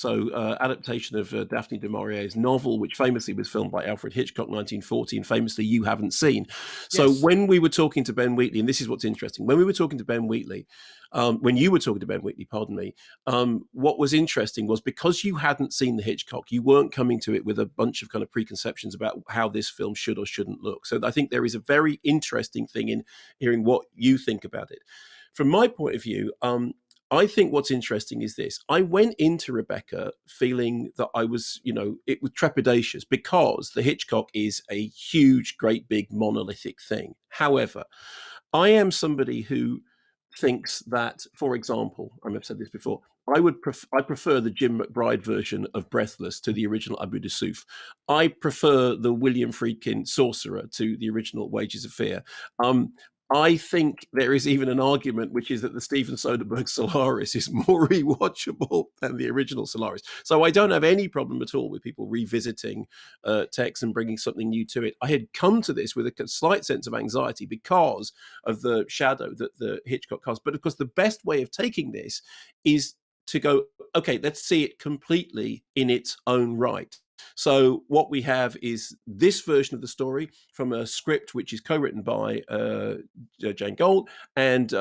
adaptation of Daphne du Maurier's novel, which famously was filmed by Alfred Hitchcock, 1940, and famously you haven't seen. So Yes. when we were talking to Ben Wheatley, and this is what's interesting, when we were talking to Ben Wheatley, when you were talking to Ben Wheatley, pardon me, what was interesting was because you hadn't seen the Hitchcock, you weren't coming to it with a bunch of kind of preconceptions about how this film should or shouldn't look. So I think there is a very interesting thing in hearing what you think about it. From my point of view, I think what's interesting is this. I went into Rebecca feeling that I was, it was trepidatious because the Hitchcock is a huge, great, big, monolithic thing. However, I am somebody who thinks that, for example, I've said this before, I prefer the Jim McBride version of Breathless to the original Abu Dusuf. I prefer the William Friedkin Sorcerer to the original Wages of Fear. I think there is even an argument, which is that the Steven Soderbergh Solaris is more rewatchable than the original Solaris. So I don't have any problem at all with people revisiting text and bringing something new to it. I had come to this with a slight sense of anxiety because of the shadow that the Hitchcock casts. But of course, the best way of taking this is to go, okay, let's see it completely in its own right. So what we have is this version of the story from a script which is co-written by Jane Goldman, and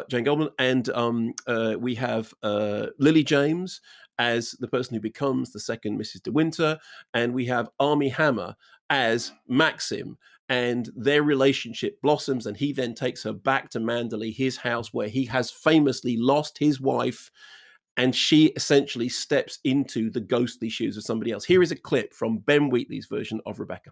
we have Lily James as the person who becomes the second Mrs. De Winter, and we have Armie Hammer as Maxim. And their relationship blossoms, and he then takes her back to Manderley, his house, where he has famously lost his wife, and she essentially steps into the ghostly shoes of somebody else. Here is a clip from Ben Wheatley's version of Rebecca.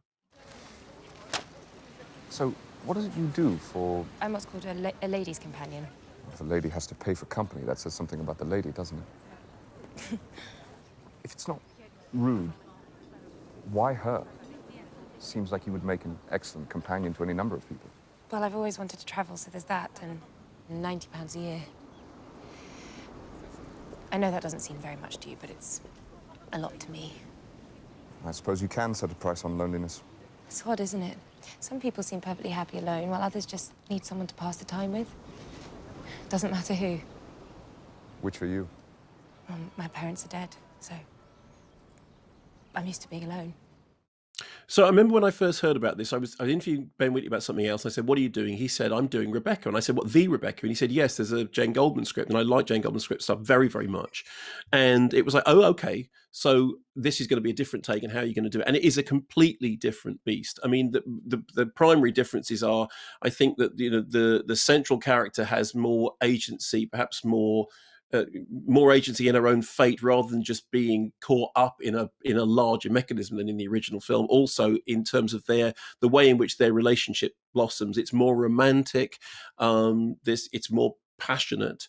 So, what is it you do for... I'm what's called a lady's companion. If a lady has to pay for company, that says something about the lady, doesn't it? If it's not rude, why her? Seems like you would make an excellent companion to any number of people. Well, I've always wanted to travel, so there's that, and £90 a year. I know that doesn't seem very much to you, but it's a lot to me. I suppose you can set a price on loneliness. It's odd, isn't it? Some people seem perfectly happy alone, while others just need someone to pass the time with. Doesn't matter who. Which are you? Well, my parents are dead, so I'm used to being alone. So I remember when I first heard about this, I interviewed Ben Wheatley about something else. I said, "What are you doing?" He said, "I'm doing Rebecca." And I said, "What, the Rebecca?" And he said, "Yes, there's a Jane Goldman script." And I like Jane Goldman script stuff very, very much. And it was like, oh, okay. So this is going to be a different take, and how are you going to do it? And it is a completely different beast. I mean, the primary differences are, I think that the central character has more agency, perhaps more agency in her own fate, rather than just being caught up in a larger mechanism than in the original film. Also, in terms of the way in which their relationship blossoms, it's more romantic. It's more passionate.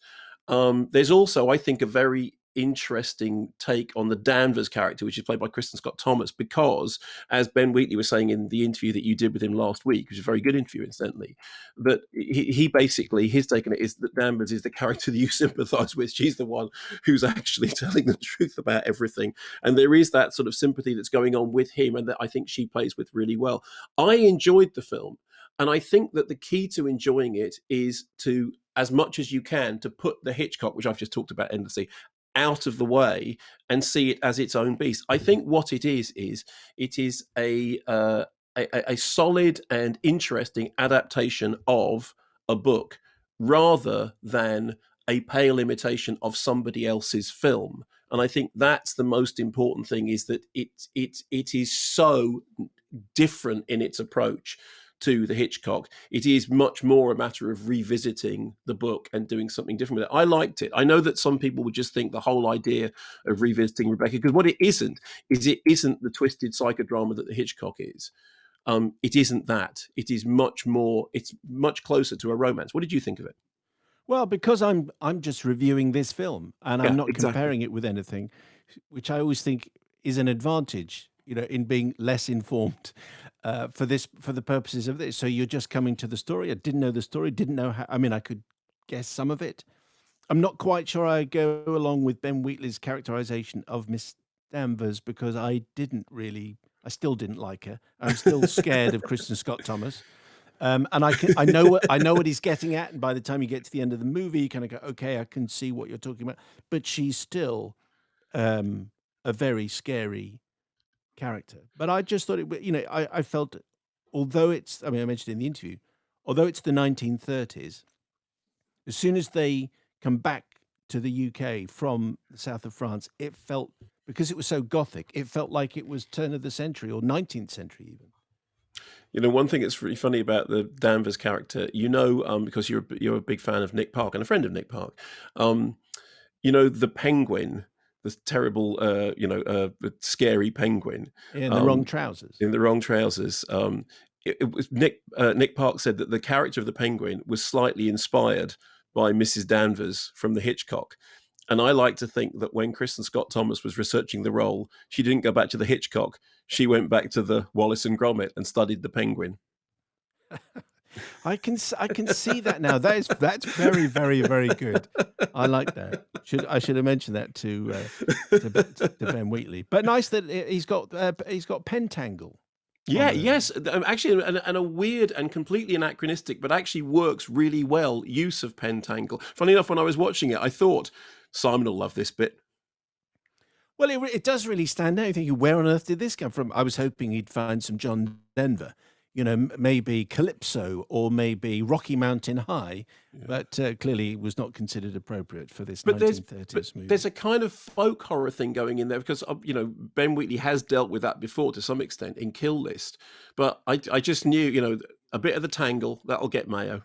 There's also, I think, a very interesting take on the Danvers character, which is played by Kristen Scott Thomas, because, as Ben Wheatley was saying in the interview that you did with him last week, which is a very good interview, incidentally, that he basically, his take on it is that Danvers is the character that you sympathise with. She's the one who's actually telling the truth about everything. And there is that sort of sympathy that's going on with him, and that I think she plays with really well. I enjoyed the film. And I think that the key to enjoying it is to, as much as you can, to put the Hitchcock, which I've just talked about endlessly, out of the way and see it as its own beast. I think what it is it is a solid and interesting adaptation of a book, rather than a pale imitation of somebody else's film. And I think that's the most important thing, is that it is so different in its approach to the Hitchcock. It is much more a matter of revisiting the book and doing something different with it. I liked it. I know that some people would just think the whole idea of revisiting Rebecca, because what it isn't the twisted psychodrama that the Hitchcock is. It isn't that. It is much more. It's much closer to a romance. What did you think of it? Well, because I'm just reviewing this film and I'm Yeah, not exactly. comparing it with anything, which I always think is an advantage, in being less informed for the purposes of this. So you're just coming to the story. I didn't know the story, didn't know how. I mean, I could guess some of it. I'm not quite sure I go along with Ben Wheatley's characterization of Miss Danvers, because I still didn't like her. I'm still scared of Kristen Scott Thomas. And I know what he's getting at. And by the time you get to the end of the movie, you kind of go, okay, I can see what you're talking about. But she's still a very scary character. But I just thought I felt, although I mentioned in the interview, although it's the 1930s, as soon as they come back to the UK from the south of France, it felt, because it was so gothic, it felt like it was turn of the century or 19th century even. One thing that's really funny about the Danvers character, because you're a big fan of Nick Park and a friend of Nick Park, the penguin, the terrible, scary penguin In the wrong trousers. in the wrong trousers. It was Nick Park said that the character of the penguin was slightly inspired by Mrs. Danvers from the Hitchcock. And I like to think that when Kristen Scott Thomas was researching the role, she didn't go back to the Hitchcock. She went back to the Wallace and Gromit and studied the penguin. I can see that now. That's very, very, very good. I like that. I should have mentioned that to Ben Wheatley. But nice that he's got Pentangle. Yeah, yes, actually, and a weird and completely anachronistic, but actually works really well, use of Pentangle. Funny enough, when I was watching it, I thought Simon will love this bit. Well, it does really stand out. You think, where on earth did this come from? I was hoping he'd find some John Denver, maybe Calypso or maybe Rocky Mountain High, but clearly it was not considered appropriate for this 1930s movie. There's a kind of folk horror thing going in there because, Ben Wheatley has dealt with that before to some extent in Kill List. But I just knew, a bit of the tangle, that'll get Mayo.